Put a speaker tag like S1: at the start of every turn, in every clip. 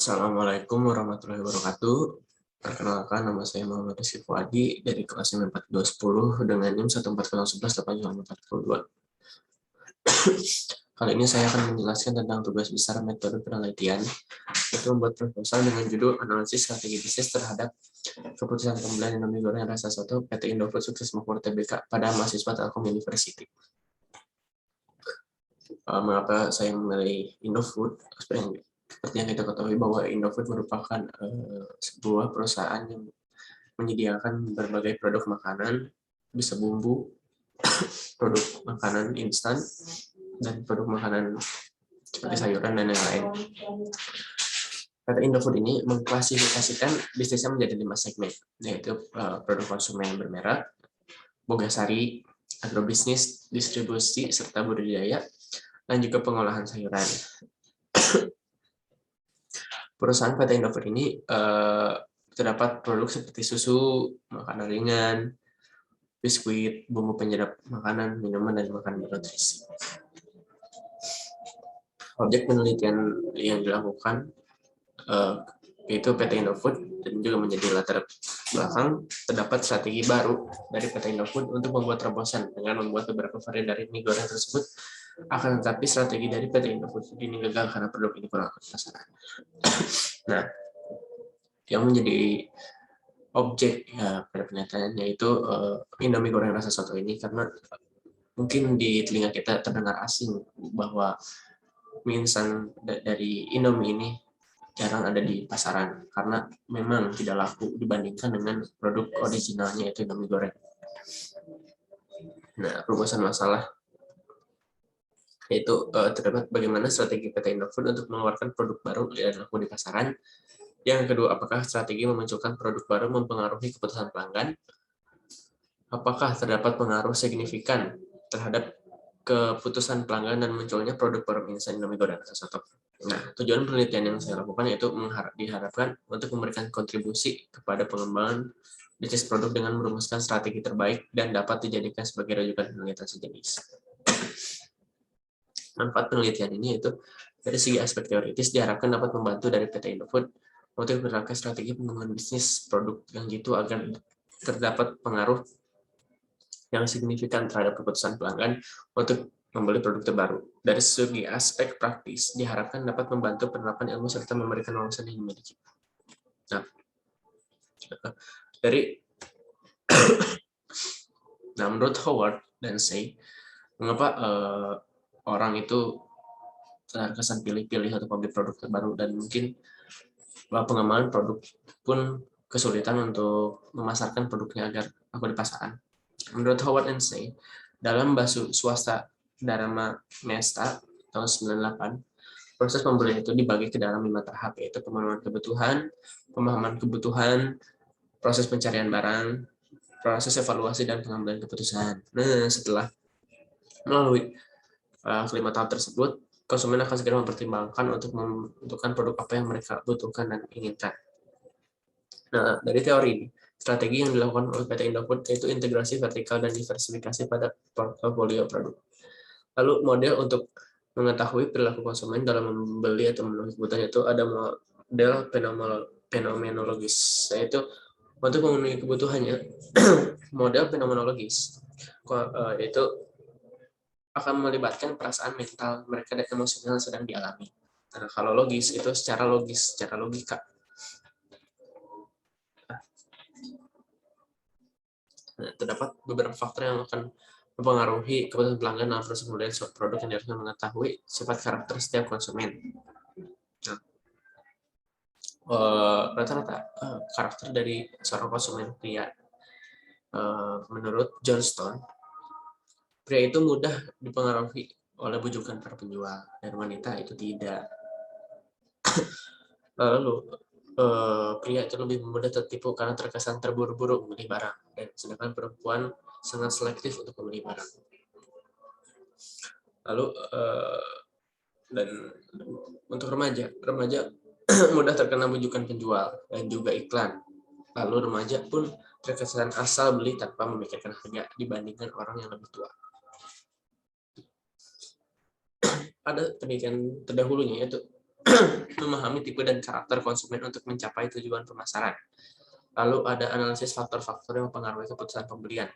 S1: Assalamualaikum warahmatullahi wabarakatuh. Perkenalkan, nama saya Muhammad Rizky Fuadi dari kelas 4210 dengan NIM 140118842. Kali ini saya akan menjelaskan tentang tugas besar metode penelitian, yaitu membuat proposal dengan judul analisis strategi bisnis terhadap keputusan pembelian Indomie goreng rasa soto PT Indofood Sukses Makmur Tbk pada mahasiswa Telkom University. Mengapa saya memilih Indofood? Seperti yang kita ketahui bahwa Indofood merupakan sebuah perusahaan yang menyediakan berbagai produk makanan, bisa bumbu, produk makanan instan, dan produk makanan seperti sayuran dan lain-lain. PT Indofood ini mengklasifikasikan bisnisnya menjadi 5 segmen, yaitu produk konsumen yang bermerek, bogasari, agrobisnis, distribusi, serta budidaya, dan juga pengolahan sayuran. Perusahaan PT Indofood ini terdapat produk seperti susu, makanan ringan, biskuit, bumbu penyedap makanan, minuman, dan makanan bernutrisi. Objek penelitian yang dilakukan yaitu PT Indofood dan juga menjadi latar belakang terdapat strategi baru dari PT Indofood untuk membuat terobosan dengan membuat beberapa varian dari mie goreng tersebut. Akan tetapi strategi dari PT Indofood ini gagal karena produk ini kurang pasaran. Nah, yang menjadi objek pada penelitian yaitu Indomie goreng rasa soto ini, karena mungkin di telinga kita terdengar asing bahwa mie instan dari Indomie ini jarang ada di pasaran karena memang tidak laku dibandingkan dengan produk originalnya yaitu Indomie goreng. Nah, rumusan masalah yaitu terdapat bagaimana strategi PT Indofood untuk mengeluarkan produk baru yang laku di pasaran. Yang kedua, apakah strategi memunculkan produk baru mempengaruhi keputusan pelanggan? Apakah terdapat pengaruh signifikan terhadap keputusan pelanggan dan munculnya produk baru instan Indomie goreng rasa soto? Nah, tujuan penelitian yang saya lakukan yaitu diharapkan untuk memberikan kontribusi kepada pengembangan bisnis produk dengan merumuskan strategi terbaik dan dapat dijadikan sebagai rujukan penelitian sejenis. Manfaat penelitian ini yaitu dari segi aspek teoritis diharapkan dapat membantu dari PT Indofood untuk menerapkan strategi pengembangan bisnis produk yang gitu agar terdapat pengaruh yang signifikan terhadap keputusan pelanggan untuk membeli produk terbaru. Dari segi aspek praktis diharapkan dapat membantu penerapan ilmu serta memberikan wawasan yang dimiliki. Nah, menurut Howard dan Say, mengapa orang itu terkesan pilih-pilih untuk membeli produk terbaru, dan mungkin pengembangan produk pun kesulitan untuk memasarkan produknya agar aku di pasaran. Menurut Howard and Say, dalam bahasa swasta Dharma Mesta tahun 98, proses pembelian itu dibagi ke dalam 5 tahap, yaitu pemahaman kebutuhan, proses pencarian barang, proses evaluasi, dan pengambilan keputusan. Nah, setelah melalui kelima tahap tersebut, konsumen akan segera mempertimbangkan untuk menentukan produk apa yang mereka butuhkan dan inginkan. Nah, dari teori ini, strategi yang dilakukan oleh PT Indofood yaitu integrasi vertikal dan diversifikasi pada portofolio produk. Lalu model untuk mengetahui perilaku konsumen dalam membeli atau memenuhi kebutuhan itu ada model fenomenologis, yaitu untuk memenuhi kebutuhannya model fenomenologis yaitu akan melibatkan perasaan mental mereka dan emosional yang sedang dialami. Nah, kalau logis itu secara logis, secara logika. Nah, terdapat beberapa faktor yang akan mempengaruhi keputusan pelanggan dalam proses pembelian suatu produk yang diharuskan mengetahui sifat karakter setiap konsumen. Nah, rata-rata karakter dari seorang konsumen pria, menurut Johnston, pria itu mudah dipengaruhi oleh bujukan para penjual, dan wanita itu tidak. Lalu pria itu lebih mudah tertipu karena terkesan terburu-buru membeli barang, dan sedangkan perempuan sangat selektif untuk membeli barang. Lalu dan untuk remaja mudah terkena bujukan penjual dan juga iklan. Lalu remaja pun terkesan asal beli tanpa memikirkan harga dibandingkan orang yang lebih tua. Ada penelitian terdahulunya yaitu memahami tipe dan karakter konsumen untuk mencapai tujuan pemasaran. Lalu ada analisis faktor-faktor yang mempengaruhi keputusan pembelian.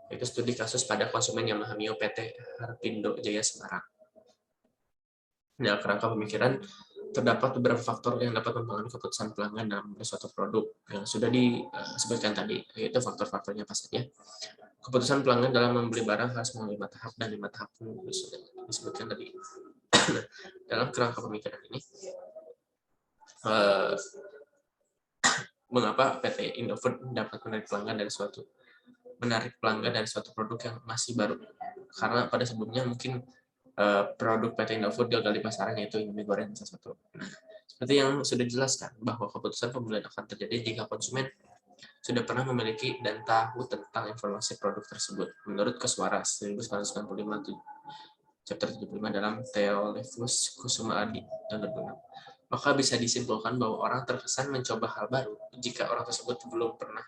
S1: Itu studi kasus pada konsumen yang memahami PT Harpindo Jaya Semarang. Nah, kerangka pemikiran terdapat beberapa faktor yang dapat mempengaruhi keputusan pelanggan dalam membeli suatu produk yang sudah disebutkan tadi, yaitu faktor-faktornya apa saja. Keputusan pelanggan dalam membeli barang harus melalui 5 tahap, dan 5 tahap sudah disebutkan tadi. Dalam kerangka pemikiran ini, mengapa PT Indofood dapat menarik pelanggan dari suatu produk yang masih baru? Karena pada sebelumnya mungkin produk PT Indofood gagal di pasaran, yaitu Indomie goreng sesuatu. Nah, seperti yang sudah dijelaskan bahwa keputusan pembelian akan terjadi jika konsumen sudah pernah memiliki dan tahu tentang informasi produk tersebut. Menurut Koswara 1995 chapter 75 dalam Theophilus Kusuma Adi dan berguna, maka bisa disimpulkan bahwa orang terkesan mencoba hal baru jika orang tersebut belum pernah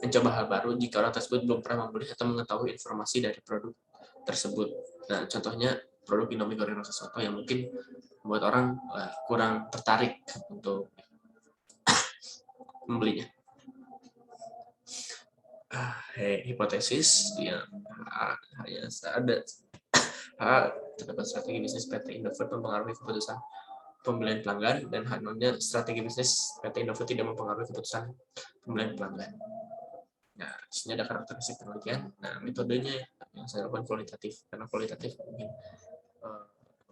S1: mencoba hal baru jika orang tersebut belum pernah membeli atau mengetahui informasi dari produk tersebut. Nah, contohnya produk Indomie goreng rasa soto yang mungkin membuat orang kurang tertarik untuk membelinya. Hipotesis yang hanya terdapat strategi bisnis PT Indofood mempengaruhi keputusan pembelian pelanggan, dan hanonnya strategi bisnis PT Indofood tidak mempengaruhi keputusan pembelian pelanggan. Nah, di sini ada karakteristik penelitian. Nah, metodenya yang saya lakukan kualitatif, karena kualitatif mungkin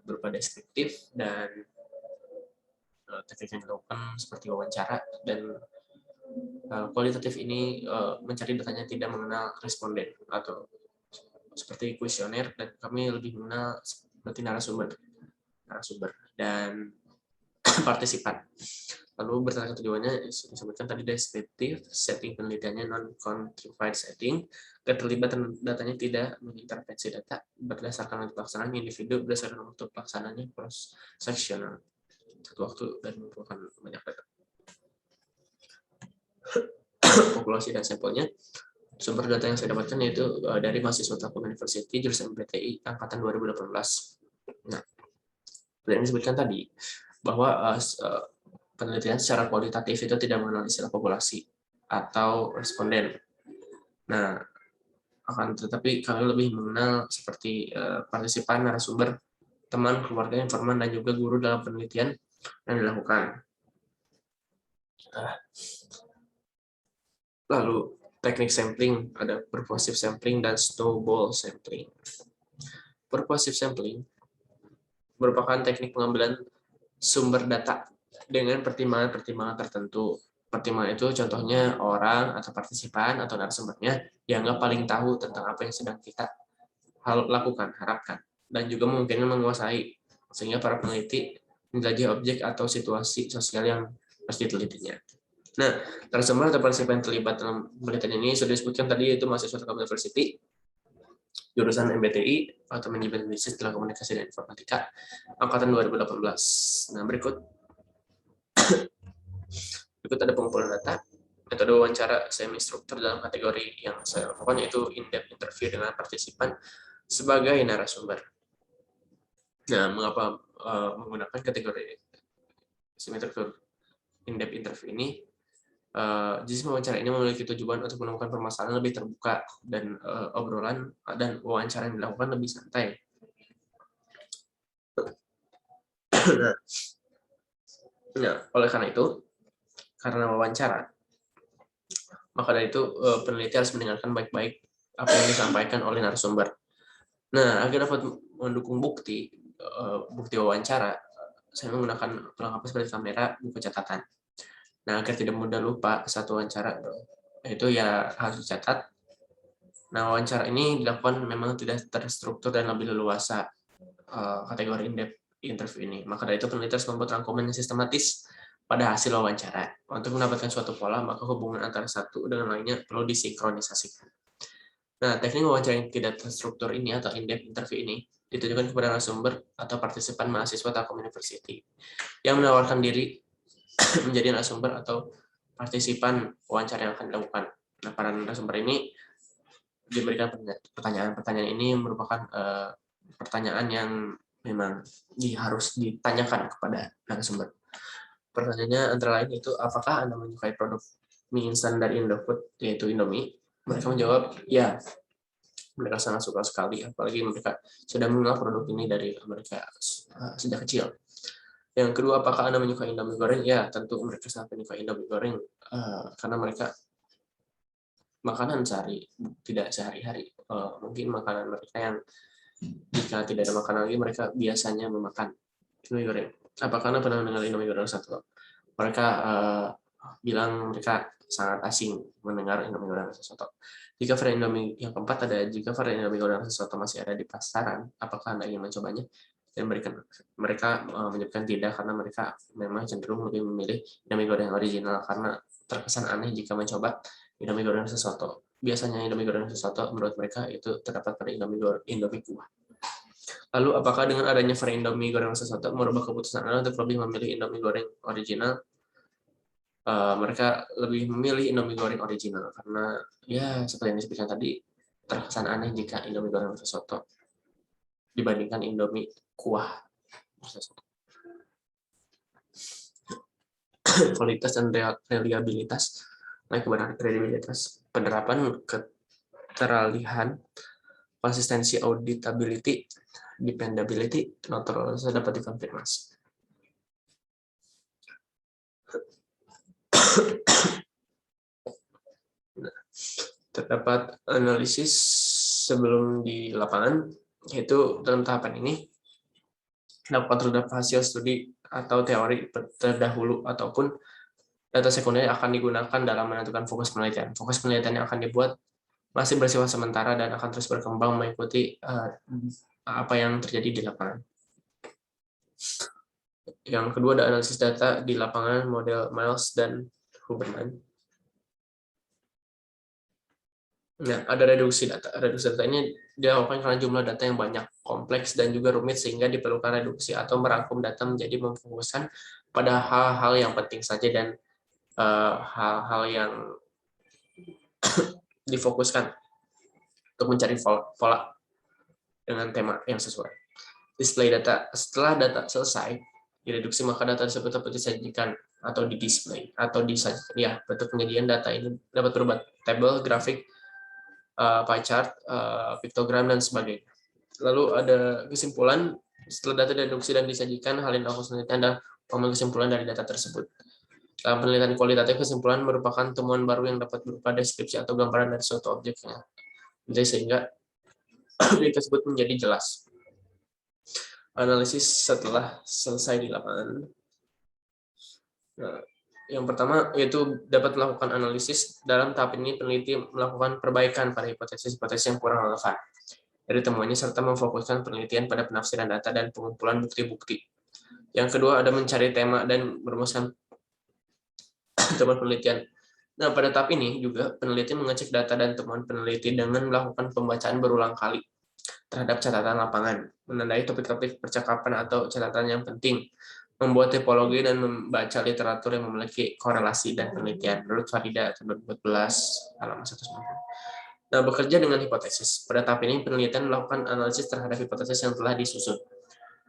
S1: berupa deskriptif, dan teknik yang dilakukan seperti wawancara, dan kualitatif ini mencari datanya tidak mengenal responden atau seperti kuesioner, dan kami lebih mengenal seperti narasumber dan partisipan. Lalu berdasarkan tujuannya disebutkan tadi deskriptif, setting penelitiannya non-contrived setting, keterlibatan datanya tidak mengintervensi data berdasarkan pelaksanaan individu berdasarkan waktu pelaksanaannya cross sectional satu waktu dan merupakan banyak data. Populasi dan sampelnya, sumber data yang saya dapatkan yaitu dari mahasiswa Telkom University jurusan MPTI angkatan 2018. Nah, yang disebutkan tadi bahwa penelitian secara kualitatif itu tidak mengenal istilah populasi atau responden. Nah, akan tetapi kami lebih mengenal seperti partisipan, narasumber, teman, keluarga, informan, dan juga guru dalam penelitian yang dilakukan. Lalu teknik sampling, ada pervasive sampling dan snowball sampling. Pervasive sampling merupakan teknik pengambilan sumber data dengan pertimbangan-pertimbangan tertentu. Pertimbangan itu contohnya orang atau partisipan atau narasumbernya dianggap paling tahu tentang apa yang sedang kita lakukan, harapkan, dan juga memungkinkan menguasai, sehingga para peneliti menjadi objek atau situasi sosial yang harus ditelitinya. Nah, narasumber atau partisipan terlibat dalam penelitian ini sudah disebutkan tadi, yaitu mahasiswa Telkom University jurusan MBTI atau Manajemen Bisnis Telekomunikasi dan Informatika angkatan 2018. Nah, berikut ada pengumpulan data, metode wawancara semi struktur dalam kategori yang saya lakukan yaitu in-depth interview dengan partisipan sebagai narasumber. Nah, mengapa menggunakan kategori semi struktur in-depth interview ini? Jadi wawancara ini memiliki tujuan untuk menemukan permasalahan lebih terbuka, dan obrolan dan wawancara yang dilakukan lebih santai. Nah, oleh karena itu, karena wawancara, maka dari itu peneliti harus mendengarkan baik-baik apa yang disampaikan oleh narasumber. Nah, agar dapat mendukung bukti wawancara, saya menggunakan perlengkapan seperti kamera, buku catatan. Nah, agar tidak mudah lupa satu wawancara, itu ya harus dicatat. Nah, wawancara ini dilakukan memang tidak terstruktur dan lebih leluasa kategori in-depth interview ini. Maka dari itu peneliti harus membuat rangkuman yang sistematis pada hasil wawancara. Untuk mendapatkan suatu pola, maka hubungan antara satu dengan lainnya perlu disinkronisasikan. Nah, teknik wawancara yang tidak terstruktur ini atau in-depth interview ini ditujukan kepada narasumber atau partisipan mahasiswa Telkom University yang menawarkan diri menjadi narasumber atau partisipan wawancara yang akan dilakukan. Nah, para narasumber ini diberikan pertanyaan-pertanyaan ini merupakan pertanyaan yang memang harus ditanyakan kepada narasumber. Pertanyaannya antara lain itu, apakah Anda menyukai produk mie instan dari Indofood, yaitu Indomie? Mereka menjawab, ya, mereka sangat suka sekali, apalagi mereka sudah mengenal produk ini dari mereka sejak kecil. Yang kedua, apakah Anda menyukai Indomie goreng? Ya, tentu mereka sangat menyukai Indomie goreng, karena mereka makanan tidak sehari-hari. Mungkin makanan mereka yang jika tidak ada makanan lagi, mereka biasanya memakan Indomie goreng. Apakah Anda pernah mendengar Indomie goreng satu? Mereka bilang mereka sangat asing mendengar Indomie goreng rasa soto. Jika varian Indomie yang keempat ada, jika varian Indomie goreng rasa soto masih ada di pasaran, apakah Anda ingin mencobanya? Dan mereka menyebutkan tidak, karena mereka memang cenderung lebih memilih Indomie goreng original karena terkesan aneh jika mencoba Indomie goreng rasa soto. Biasanya Indomie goreng rasa soto menurut mereka itu terdapat pada Indomie kuah. Lalu, apakah dengan adanya varian Indomie goreng rasa soto merubah keputusan Anda untuk lebih memilih Indomie goreng original? Mereka lebih memilih Indomie goreng original karena ya seperti yang disebutkan tadi, terkesan aneh jika Indomie goreng rasa soto dibandingkan Indomie kuah rasa soto. Kualitas dan reliabilitas. Kebenaran kredibilitas, penerapan keteralihan, konsistensi, auditability, dependability, naturalisasi dapat dikonfirmasi. Terdapat analisis sebelum di lapangan, yaitu dalam tahapan ini dapat terdapat hasil studi atau teori terdahulu ataupun data sekunder akan digunakan dalam menentukan fokus penelitian. Fokus penelitian yang akan dibuat masih bersifat sementara dan akan terus berkembang mengikuti apa yang terjadi di lapangan. Yang kedua ada analisis data di lapangan, model Miles dan Huberman. Nah, ada reduksi data. Reduksi data ini dilakukan karena jumlah data yang banyak, kompleks, dan juga rumit, sehingga diperlukan reduksi atau merangkum data menjadi memfokuskan pada hal-hal yang penting saja dan hal-hal yang difokuskan untuk mencari pola dengan tema yang sesuai. Display data. Setelah data selesai direduksi, maka data tersebut dapat disajikan atau di-display atau disajikan. Ya, bentuk penyajian data ini dapat berupa tabel, grafik, pie chart, piktogram, dan sebagainya. Lalu ada kesimpulan. Setelah data direduksi dan disajikan, hal yang dilakukan selanjutnya adalah mengambil kesimpulan dari data tersebut. Dalam penelitian kualitatif, kesimpulan merupakan temuan baru yang dapat berupa deskripsi atau gambaran dari suatu objeknya. Jadi sehingga objek tersebut menjadi jelas. Analisis setelah selesai di lapangan. Nah, yang pertama yaitu dapat melakukan analisis. Dalam tahap ini peneliti melakukan perbaikan pada hipotesis-hipotesis yang kurang relevan dari temuannya serta memfokuskan penelitian pada penafsiran data dan pengumpulan bukti-bukti. Yang kedua ada mencari tema dan merumuskan temuan penelitian. Nah, pada tahap ini juga peneliti mengecek data dan temuan peneliti dengan melakukan pembacaan berulang kali terhadap catatan lapangan, menandai topik-topik percakapan atau catatan yang penting, membuat tipologi dan membaca literatur yang memiliki korelasi dan penelitian. Menurut Farida, tahun 2014, halaman 190. Nah, bekerja dengan hipotesis. Pada tahap ini, penelitian melakukan analisis terhadap hipotesis yang telah disusun.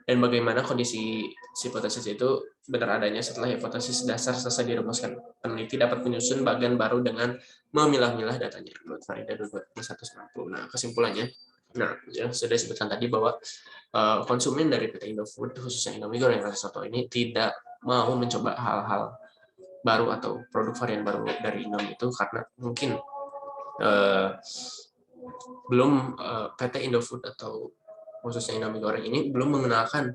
S1: Dan bagaimana kondisi hipotesis itu benar adanya setelah hipotesis dasar selesai dirumuskan. Peneliti dapat menyusun bagian baru dengan memilah-milah datanya. Menurut Farida, 190. Nah, kesimpulannya, yang sudah disebutkan tadi bahwa konsumen dari PT Indofood, khususnya Indomie goreng rasa soto ini, tidak mau mencoba hal-hal baru atau produk varian baru dari Indomie itu karena mungkin belum PT Indofood atau khususnya Indomie goreng ini belum mengenalkan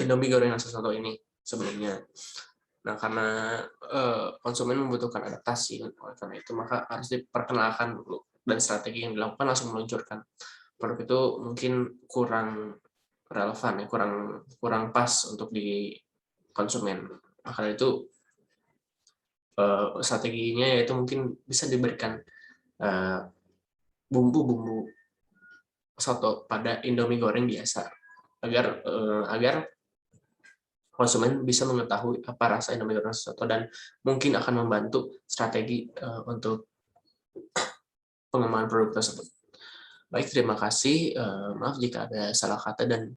S1: Indomie goreng rasa soto ini sebelumnya. Nah, karena konsumen membutuhkan adaptasi, karena itu maka harus diperkenalkan dulu, dan strategi yang dilakukan langsung meluncurkan produk itu mungkin kurang relevan, ya, kurang pas untuk di konsumen. Karena itu strateginya yaitu mungkin bisa diberikan bumbu-bumbu soto pada Indomie goreng biasa agar konsumen bisa mengetahui apa rasa Indomie goreng soto dan mungkin akan membantu strategi untuk pengembangan produk tersebut. Baik, terima kasih. Maaf jika ada salah kata dan